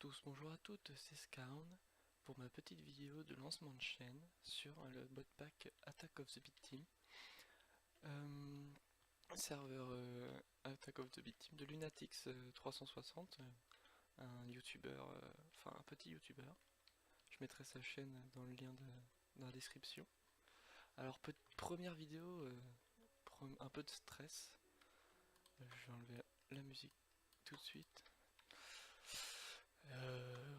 tous, bonjour à toutes, c'est Scarn pour ma petite vidéo de lancement de chaîne sur le modpack Attack of the Big Team, serveur Attack of the Big Team de Lunatix 360, un youtubeur, enfin un petit youtubeur. Je mettrai sa chaîne dans le lien dans la description. Alors première vidéo, un peu de stress. Je vais enlever la musique tout de suite.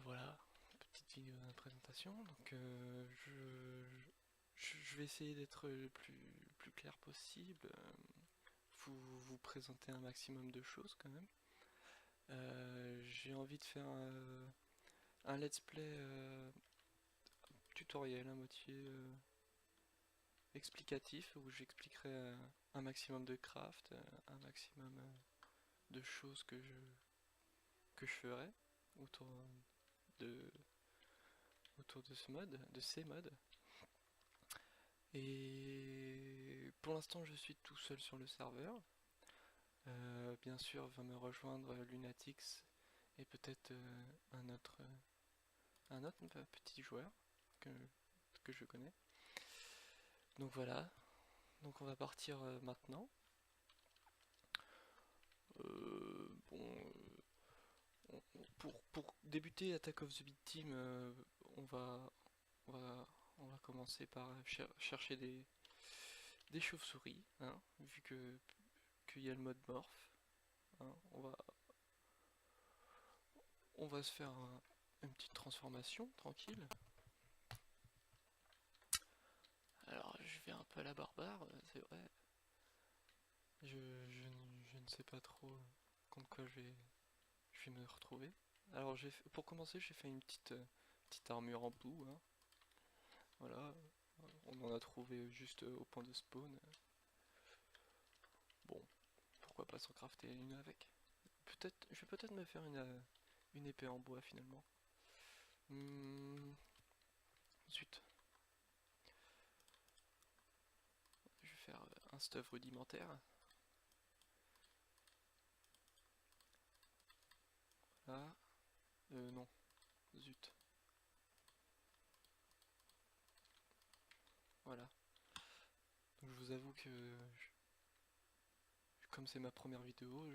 Voilà, petite vidéo de présentation. Donc je vais essayer d'être le plus clair possible, vous présenter un maximum de choses quand même. J'ai envie de faire un let's play tutoriel à moitié explicatif où j'expliquerai un maximum de craft, un maximum de choses que je ferai autour de ce mode, de ces modes. Et pour l'instant je suis tout seul sur le serveur. Bien sûr va me rejoindre Lunatix et peut-être un autre petit joueur que, que je connais. Donc voilà, donc on va partir maintenant. Pour débuter Attack of the Big Team, on va, on va, on va commencer par chercher des chauves-souris, hein, vu qu'il y a le mode morph. Hein, on va se faire une petite transformation tranquille. Alors je vais un peu à la barbare, c'est vrai. Je ne sais pas trop contre quoi je vais me retrouver. Alors pour commencer j'ai fait une petite armure en boue, hein. Voilà, on en a trouvé juste au point de spawn. Bon, pourquoi pas s'en crafter une avec. Je vais peut-être me faire une épée en bois finalement. Zut. Je vais faire un stuff rudimentaire. Là. Non. Zut. Voilà. Donc je vous avoue que comme c'est ma première vidéo,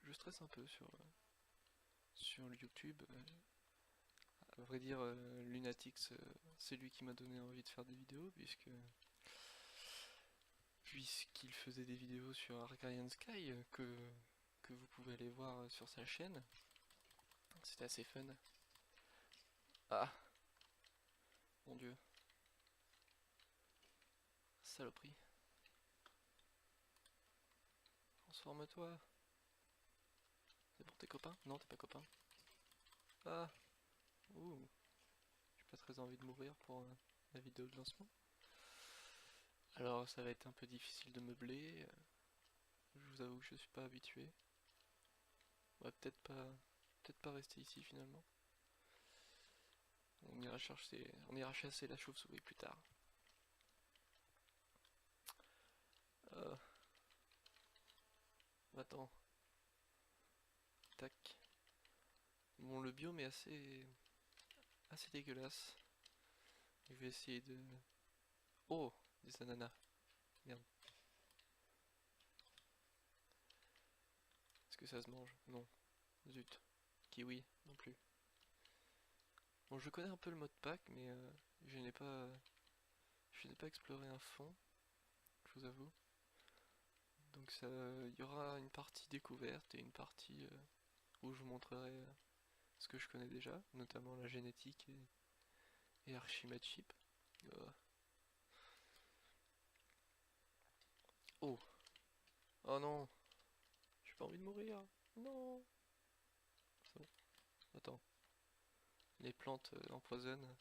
je stresse un peu sur le YouTube. À vrai dire, Lunatix, c'est lui qui m'a donné envie de faire des vidéos, puisqu'il faisait des vidéos sur Arcadian Sky, que vous pouvez aller voir sur sa chaîne. C'était assez fun. Ah, mon dieu. Saloperie. Transforme-toi. C'est pour tes copains? Non, t'es pas copain. Ah, ouh. J'ai pas très envie de mourir pour la vidéo de lancement. Alors ça va être un peu difficile de meubler. Je vous avoue que je suis pas habitué. On va peut-être pas rester ici finalement. On ira chasser la chauve-souris plus tard. Attends. Tac. Bon, le biome est assez dégueulasse. Je vais essayer de... Oh, des ananas. Merde. Est-ce que ça se mange? Non. Zut. Kiwi, non plus. Bon, je connais un peu le mode pack, mais je n'ai pas exploré à fond, je vous avoue. Donc il y aura une partie découverte et une partie où je vous montrerai ce que je connais déjà, notamment la génétique et Archimate Chip. Oh, oh non, j'ai pas envie de mourir. Non. C'est bon. Attends, les plantes empoisonnent.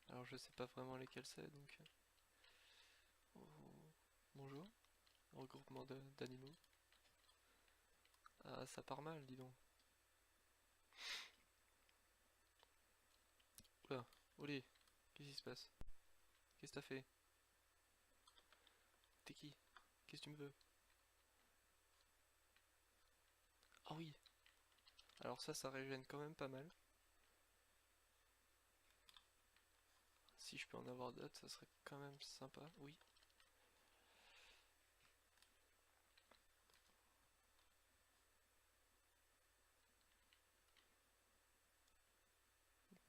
Alors je sais pas vraiment lesquelles c'est, donc... Oh. Bonjour, regroupement d'animaux. Ah, ça part mal, dis donc. Oula, olé, qu'est-ce qui se passe? Qu'est-ce que t'as fait? T'es qui? Qu'est-ce que tu me veux? Ah oui. Alors ça régène quand même pas mal. Si je peux en avoir d'autres, ça serait quand même sympa, oui.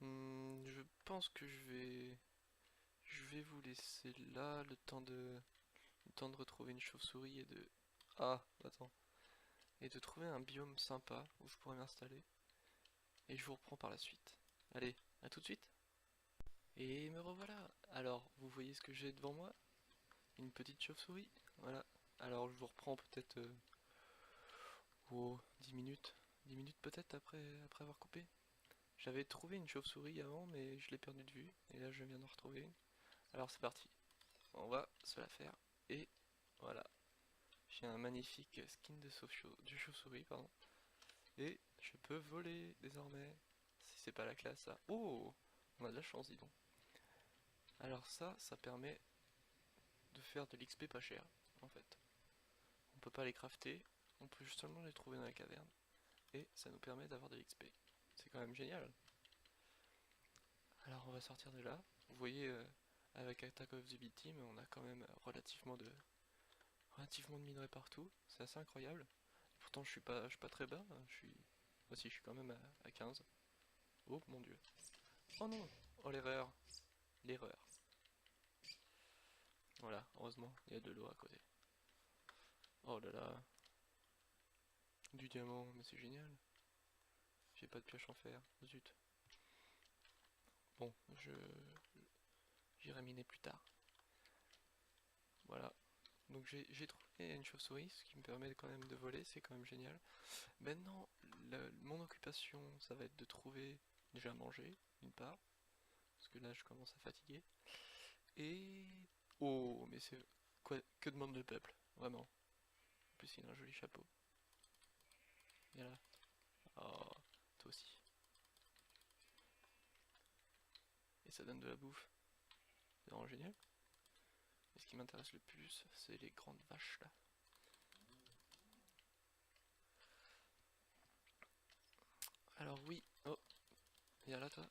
Je pense que je vais vous laisser là le temps de retrouver une chauve-souris et de... Ah, attends. Et de trouver un biome sympa où je pourrais m'installer. Et je vous reprends par la suite. Allez, à tout de suite. Et me revoilà. Alors, vous voyez ce que j'ai devant moi? Une petite chauve-souris. Voilà. Alors, je vous reprends peut-être... oh, 10 minutes. 10 minutes peut-être après avoir coupé. J'avais trouvé une chauve-souris avant, mais je l'ai perdue de vue. Et là, je viens d'en retrouver une. Alors, c'est parti. On va se la faire. Et voilà. J'ai un magnifique skin de chauve-souris, pardon. Et je peux voler désormais. Si c'est pas la classe, ça. Oh! On a de la chance, dis donc. Alors ça permet de faire de l'XP pas cher, en fait. On peut pas les crafter, on peut seulement les trouver dans la caverne. Et ça nous permet d'avoir de l'XP. C'est quand même génial. Alors on va sortir de là. Vous voyez, avec Attack of the Beat Team, on a quand même relativement de minerais partout. C'est assez incroyable. Pourtant je suis pas très bas, hein. Voici, je suis quand même à 15. Oh mon dieu. Oh non! Oh l'erreur! L'erreur. Voilà, heureusement, il y a de l'eau à côté. Oh là là. Du diamant, mais c'est génial. J'ai pas de pioche en fer. Zut. Bon, j'irai miner plus tard. Voilà. Donc j'ai trouvé une chauve-souris, ce qui me permet quand même de voler, c'est quand même génial. Maintenant, mon occupation, ça va être de trouver déjà à manger, d'une part, parce que là je commence à fatiguer. Et... Oh, mais c'est... Quoi, que demande le peuple, vraiment. En plus il a un joli chapeau. Et là. Oh, toi aussi. Et ça donne de la bouffe. C'est vraiment génial. Et ce qui m'intéresse le plus, c'est les grandes vaches là. Alors oui, oh, viens là toi.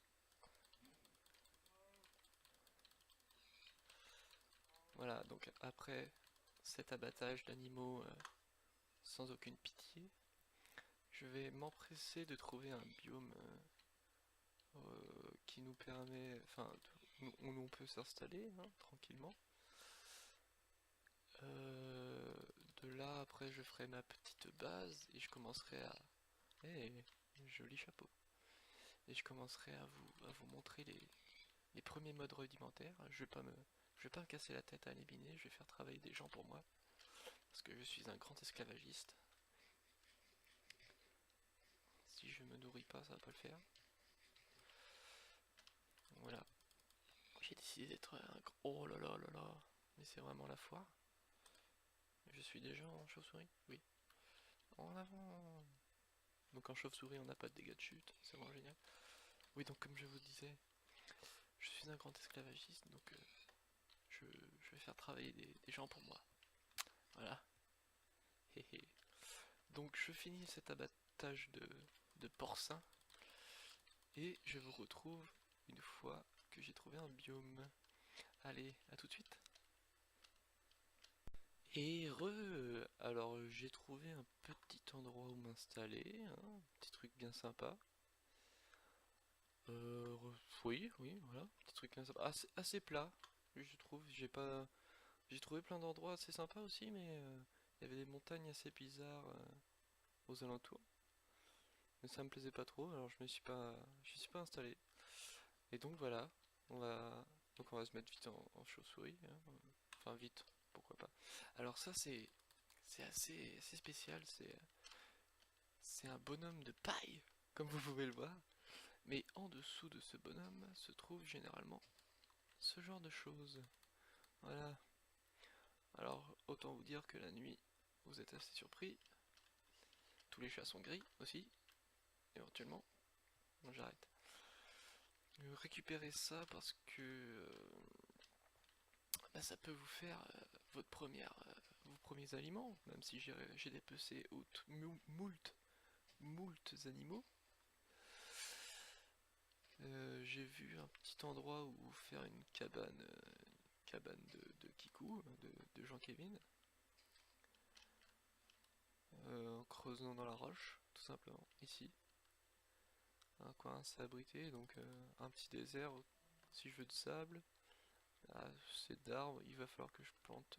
Voilà, donc après cet abattage d'animaux sans aucune pitié, je vais m'empresser de trouver un biome qui nous permet, enfin, où on peut s'installer hein, tranquillement. Euh, de là, après, je ferai ma petite base et je commencerai à... Eh, joli chapeau. Et je commencerai à vous montrer les premiers modes rudimentaires. Je vais pas me casser la tête à les miner, je vais faire travailler des gens pour moi. Parce que je suis un grand esclavagiste. Si je me nourris pas, ça va pas le faire. Voilà. J'ai décidé d'être un... Oh là là là là. Mais c'est vraiment la foire. Je suis déjà en chauve-souris? Oui. En avant. Donc en chauve-souris, on n'a pas de dégâts de chute. C'est vraiment génial. Oui, donc comme je vous disais, je suis un grand esclavagiste, donc je vais faire travailler des gens pour moi. Voilà. Donc je finis cet abattage de porcins et je vous retrouve une fois que j'ai trouvé un biome. Allez, à tout de suite. Et alors j'ai trouvé un petit endroit où m'installer, hein, un petit truc bien sympa. Oui, oui, voilà, petit truc bien sympa, assez plat, je trouve. J'ai trouvé plein d'endroits assez sympas aussi, mais il y avait des montagnes assez bizarres aux alentours. Mais ça me plaisait pas trop, alors je me suis pas installé. Et donc voilà, on va, donc on va se mettre vite en chauve-souris, hein. Enfin vite, pourquoi pas. Alors ça c'est assez spécial, c'est un bonhomme de paille, comme vous pouvez le voir. Mais en dessous de ce bonhomme se trouve généralement ce genre de choses. Voilà. Alors autant vous dire que la nuit, vous êtes assez surpris. Tous les chats sont gris aussi, éventuellement. Bon, j'arrête. Récupérez ça parce que bah, ça peut vous faire vos premiers aliments, même si j'ai dépecé moult animaux. J'ai vu un petit endroit où faire une cabane de Kikou, de Jean-Kévin, en creusant dans la roche, tout simplement, ici. Un coin assez abrité, donc un petit désert, si je veux de sable, assez d'arbres, il va falloir que je plante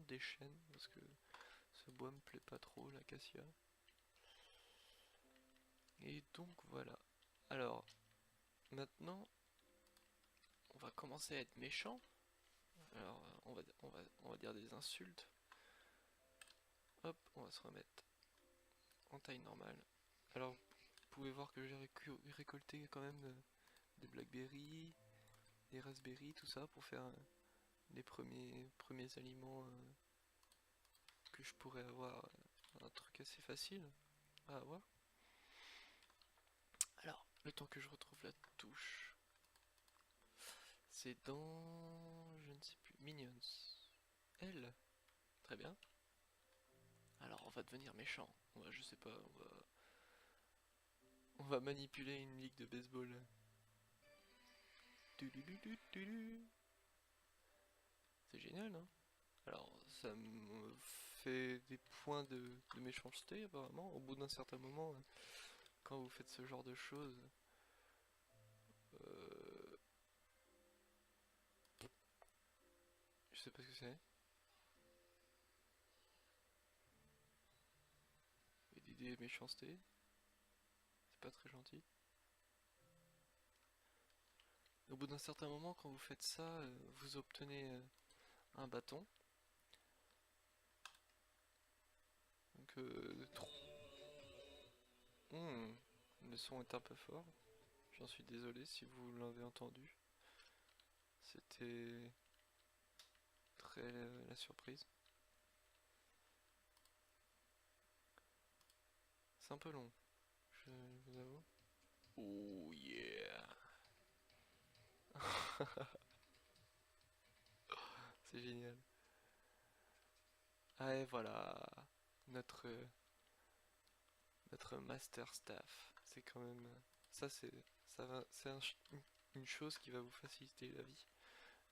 des chênes, parce que ce bois me plaît pas trop, l'acacia. Et donc voilà. Alors, maintenant, on va commencer à être méchant. Alors, on va dire des insultes. Hop, on va se remettre en taille normale. Alors, vous pouvez voir que j'ai récolté quand même des blackberries, des raspberries, tout ça pour faire les premiers aliments que je pourrais avoir. Un truc assez facile à avoir. Alors, le temps que je retrouve la touche, c'est dans, je ne sais plus, Minions. Elle, très bien. Alors, on va devenir méchant. Je sais pas, on va manipuler une ligue de baseball. C'est génial, non? Alors, ça me fait des points de méchanceté, apparemment. Au bout d'un certain moment, quand vous faites ce genre de choses, euh, je sais pas ce que c'est. Et des méchancetés, c'est pas très gentil. Au bout d'un certain moment, quand vous faites ça, vous obtenez un bâton. Donc, le son est un peu fort. J'en suis désolé si vous l'avez entendu. C'était très la surprise. C'est un peu long, je vous avoue. Oh yeah! C'est génial. Ah et voilà, notre notre master staff. C'est quand même ça c'est une chose qui va vous faciliter la vie.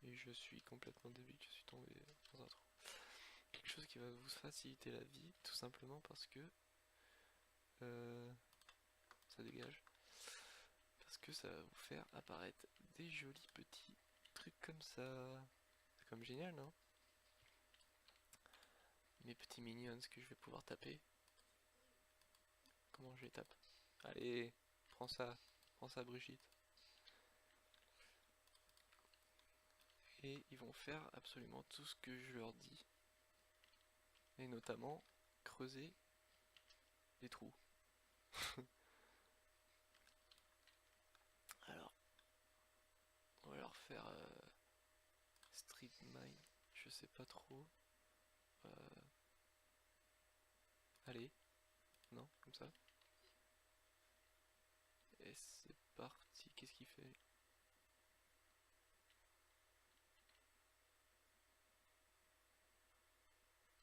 Et je suis complètement débile, je suis tombé dans un trou. Quelque chose qui va vous faciliter la vie, tout simplement parce que ça dégage. Parce que ça va vous faire apparaître des jolis petits trucs comme ça. C'est comme génial, non? Mes petits minions que je vais pouvoir taper. Comment je les tape? Allez, prends ça Brigitte. Et ils vont faire absolument tout ce que je leur dis. Et notamment creuser des trous. Alors, on va leur faire Street Mine, je sais pas trop. Euh, allez, non, comme ça. Et c'est parti, qu'est-ce qu'il fait?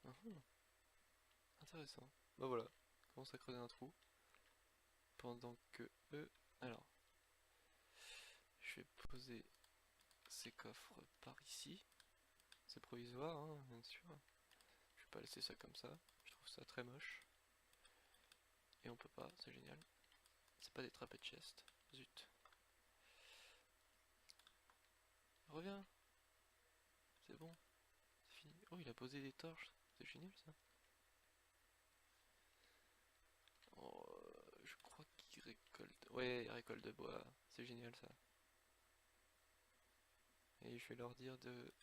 Ah, intéressant. Bah voilà, commence à creuser un trou. Pendant que eux... Alors, je vais poser ces coffres par ici. C'est provisoire, hein, bien sûr. Je vais pas laisser ça comme ça. Je trouve ça très moche. Et on peut pas, c'est génial. C'est pas des trappes de chest. Zut. Reviens. C'est bon. C'est fini. Oh, il a posé des torches. C'est génial ça. Oh, je crois qu'il récolte. Ouais, il récolte de bois. C'est génial ça. Et je vais leur dire de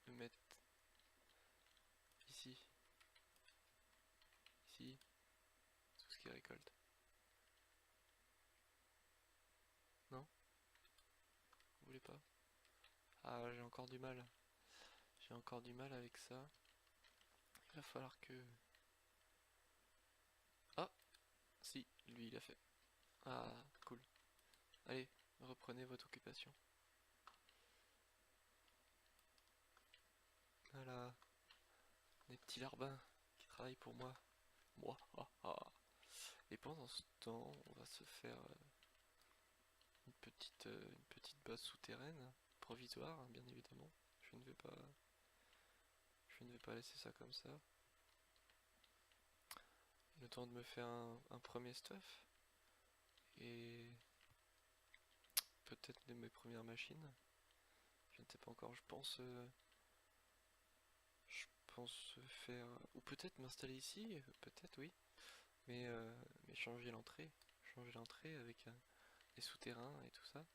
mettre ici. Ici. Tout ce qu'ils récoltent. Non? Vous voulez pas? Ah, j'ai encore du mal. J'ai encore du mal avec ça. Il va falloir que... Ah! Si, lui il a fait. Ah, cool. Allez, reprenez votre occupation. Voilà, les petits larbins qui travaillent pour moi. Moi, ah, ah. Et pendant ce temps, on va se faire une petite base souterraine, provisoire, hein, bien évidemment. Je ne vais pas laisser ça comme ça. Le temps de me faire un premier stuff et peut-être de mes premières machines. Je ne sais pas encore. Je pense faire ou peut-être m'installer ici, peut-être oui. Mais changer l'entrée avec les souterrains et tout ça.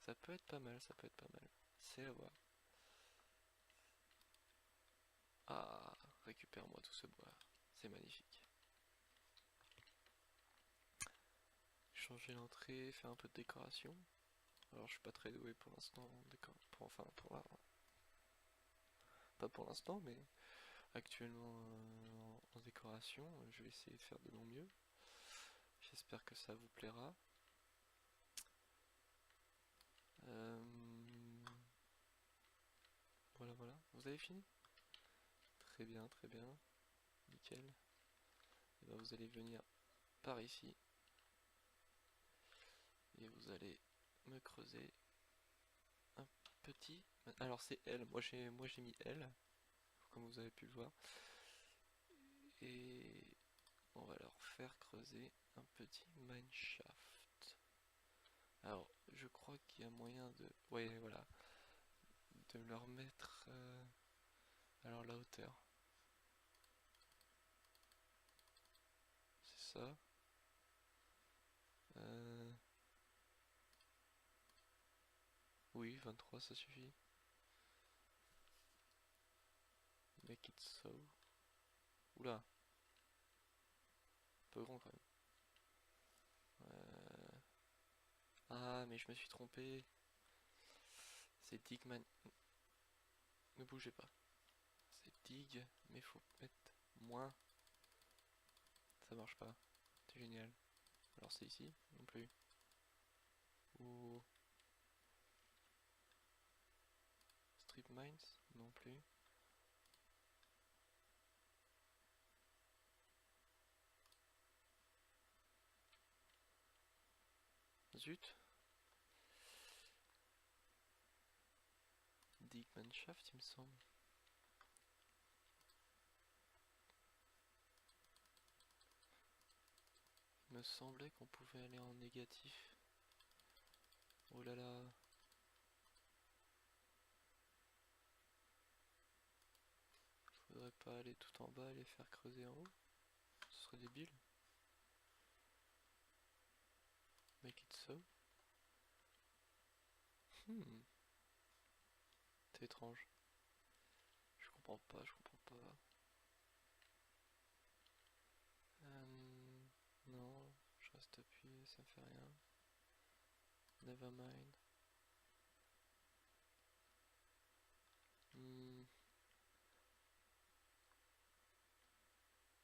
Ça peut être pas mal, ça peut être pas mal. C'est à voir. Ah, récupère-moi tout ce bois. C'est magnifique. Changer l'entrée, faire un peu de décoration. Alors je suis pas très doué pour l'instant en décor. Pas pour l'instant, mais actuellement en décoration, je vais essayer de faire de mon mieux. J'espère que ça vous plaira. Euh, Voilà, voilà. Vous avez fini? Très bien, très bien. Nickel. Et ben vous allez venir par ici. Et vous allez me creuser un petit... Alors c'est L, moi j'ai mis L, comme vous avez pu le voir. Et on va leur faire creuser un petit mineshaft. Alors, je crois qu'il y a moyen de... Ouais, voilà. De leur mettre... alors la hauteur. C'est ça. Euh, Oui, 23, ça suffit. Make it so. Oula, un peu grand quand même. Ah, mais je me suis trompé. C'est Digman. Ne bougez pas. C'est Dig, mais faut mettre moins. Ça marche pas. C'est génial. Alors c'est ici, non plus. Ou Strip Mines, non plus. Zut. Digman Shaft, il me semble. Il me semblait qu'on pouvait aller en négatif. Oh là là. Faudrait pas aller tout en bas et les faire creuser en haut. Ce serait débile. Make it so. C'est étrange. Je comprends pas, je comprends pas. Non, je reste appuyé, ça fait rien. Never mind.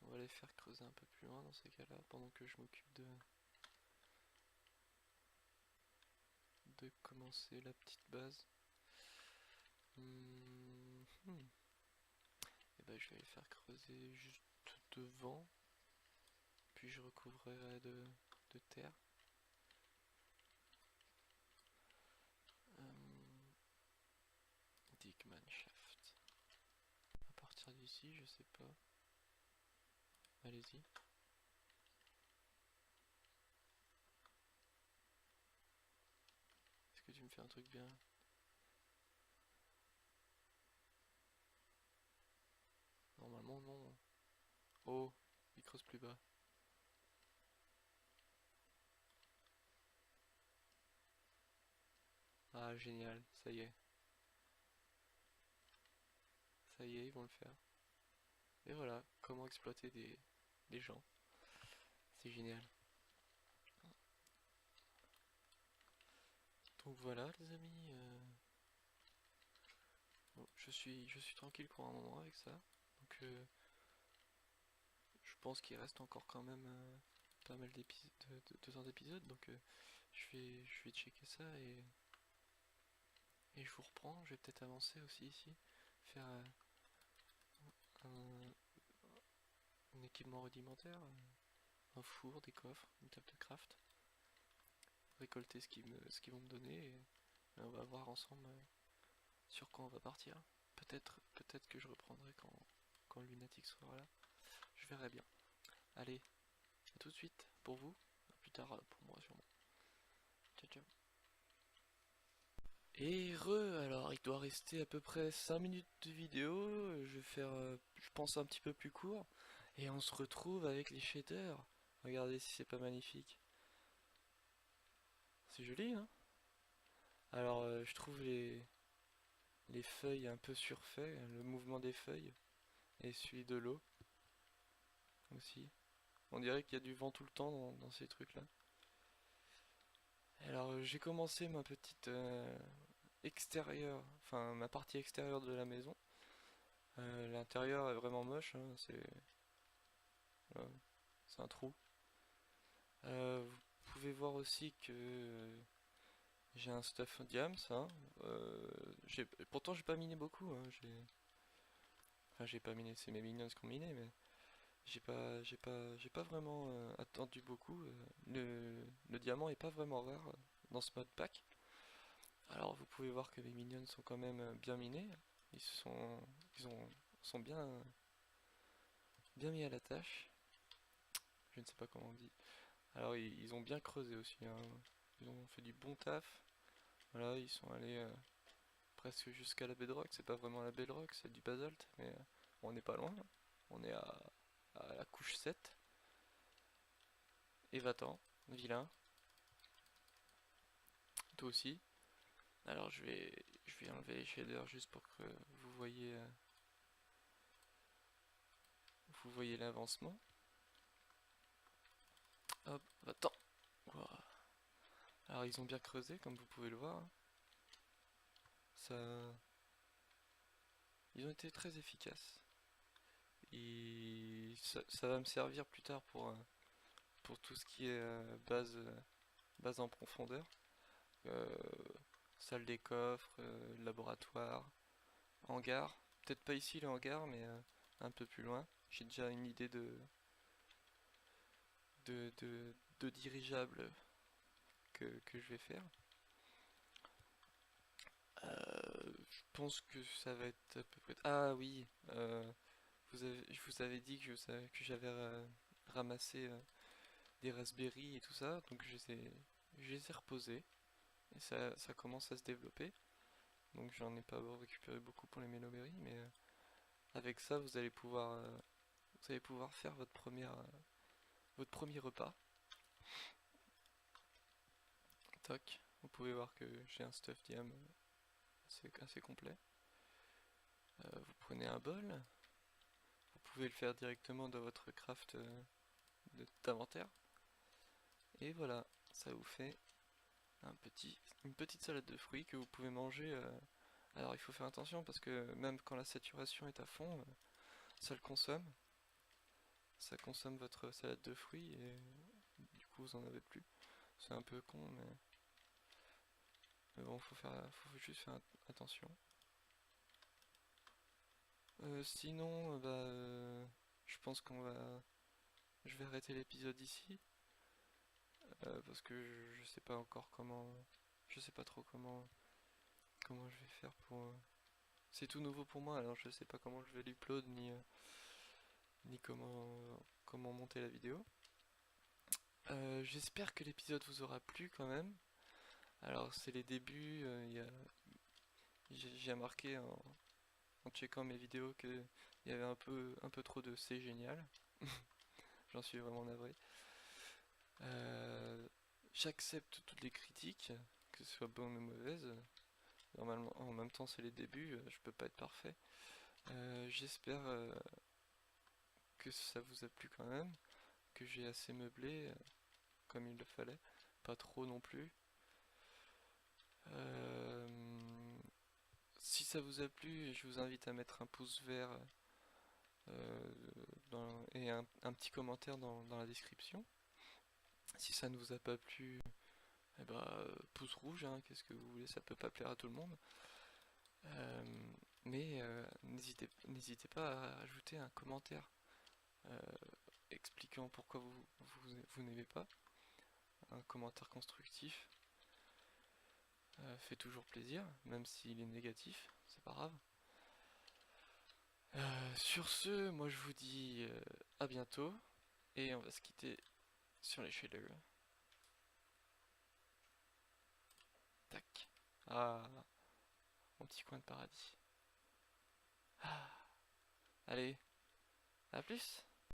On va les faire creuser un peu plus loin dans ces cas-là, pendant que je m'occupe de commencer la petite base. Et ben je vais les faire creuser juste devant, puis je recouvrirai de terre. Digman Shaft. À partir d'ici, je sais pas. Allez-y. Est-ce que tu me fais un truc bien? Normalement non. Oh, il creuse plus bas. Ah génial, ça y est. Ça y est, ils vont le faire. Et voilà, comment exploiter des gens. C'est génial. Donc voilà les amis, bon, je suis tranquille pour un moment avec ça. Donc je pense qu'il reste encore quand même pas mal d'épisodes, de 2 heures d'épisodes. Donc je vais checker ça et je vous reprends. Je vais peut-être avancer aussi ici. Faire un équipement rudimentaire. Un four, des coffres, une table de craft. récolter ce qu'ils vont me donner et on va voir ensemble sur quand on va partir. Peut-être que je reprendrai quand Lunatic sera là. Je verrai bien. Allez, à tout de suite pour vous, à plus tard pour moi sûrement. Ciao ciao. Et alors il doit rester à peu près 5 minutes de vidéo, je vais faire, je pense un petit peu plus court, et on se retrouve avec les shaders. Regardez si c'est pas magnifique. C'est joli, hein? Alors je trouve les feuilles un peu surfaits, le mouvement des feuilles, et celui de l'eau aussi. On dirait qu'il y a du vent tout le temps dans ces trucs-là. Alors j'ai commencé ma petite extérieure, enfin ma partie extérieure de la maison. L'intérieur est vraiment moche, hein, voilà, c'est un trou. Vous pouvez voir aussi que j'ai un stuff diams, hein. Pourtant j'ai pas miné beaucoup, hein, enfin j'ai pas miné, c'est mes minions qui ont miné, mais j'ai pas vraiment attendu beaucoup. Le diamant est pas vraiment rare dans ce mode pack. Alors vous pouvez voir que mes minions sont quand même bien minés. Ils sont bien mis à la tâche. Je ne sais pas comment on dit. Alors ils ont bien creusé aussi, hein. Ils ont fait du bon taf. Voilà, ils sont allés presque jusqu'à la bedrock. C'est pas vraiment la bedrock, c'est du basalte, mais on n'est pas loin. On est à la couche 7. Et va-t'en, vilain. Toi aussi. Alors je vais enlever les shaders juste pour que vous voyez l'avancement. Hop, va-t'en. Voilà. Alors ils ont bien creusé comme vous pouvez le voir. Ça, ils ont été très efficaces. Et ça va me servir plus tard pour tout ce qui est base en profondeur. Euh, Salle des coffres, laboratoire, hangar. Peut-être pas ici le hangar, mais un peu plus loin. J'ai déjà une idée de dirigeable que je vais faire. Je pense que ça va être à peu près... Ah oui, je vous avais dit que j'avais ramassé des raspberries et tout ça, donc je les ai reposés, et ça commence à se développer. Donc j'en ai pas récupéré beaucoup pour les méloberries, mais avec ça vous allez pouvoir faire votre premier repas. Toc, vous pouvez voir que j'ai un stuff diam assez complet. Vous prenez un bol, vous pouvez le faire directement dans votre craft d'inventaire. Et voilà, ça vous fait une petite salade de fruits que vous pouvez manger. Alors il faut faire attention parce que même quand la saturation est à fond, ça le consomme. Ça consomme votre salade de fruits et du coup vous en avez plus. C'est un peu con, mais bon, faut juste faire attention. Sinon, je pense je vais arrêter l'épisode ici parce que je sais pas encore je sais pas trop comment je vais faire pour. C'est tout nouveau pour moi, alors je sais pas comment je vais l'upload ni comment monter la vidéo. J'espère que l'épisode vous aura plu quand même. Alors c'est les débuts, j'ai remarqué en checkant mes vidéos qu'il y avait un peu trop de c'est génial. J'en suis vraiment navré. J'accepte toutes les critiques, que ce soit bonnes ou mauvaises. Normalement, en même temps c'est les débuts, je peux pas être parfait. J'espère que ça vous a plu quand même, que j'ai assez meublé comme il le fallait, pas trop non plus. Euh, Si ça vous a plu, je vous invite à mettre un pouce vert euh, et un petit commentaire dans la description. Si ça ne vous a pas plu, eh ben, pouce rouge, hein, qu'est-ce que vous voulez, ça peut pas plaire à tout le monde. Euh, mais n'hésitez pas à ajouter un commentaire euh, expliquant pourquoi vous n'aimez pas, un commentaire constructif. fait toujours plaisir, même s'il est négatif, c'est pas grave. Sur ce, moi je vous dis à bientôt, et on va se quitter sur les shaders. Tac. Ah, mon petit coin de paradis. Ah. Allez, à plus!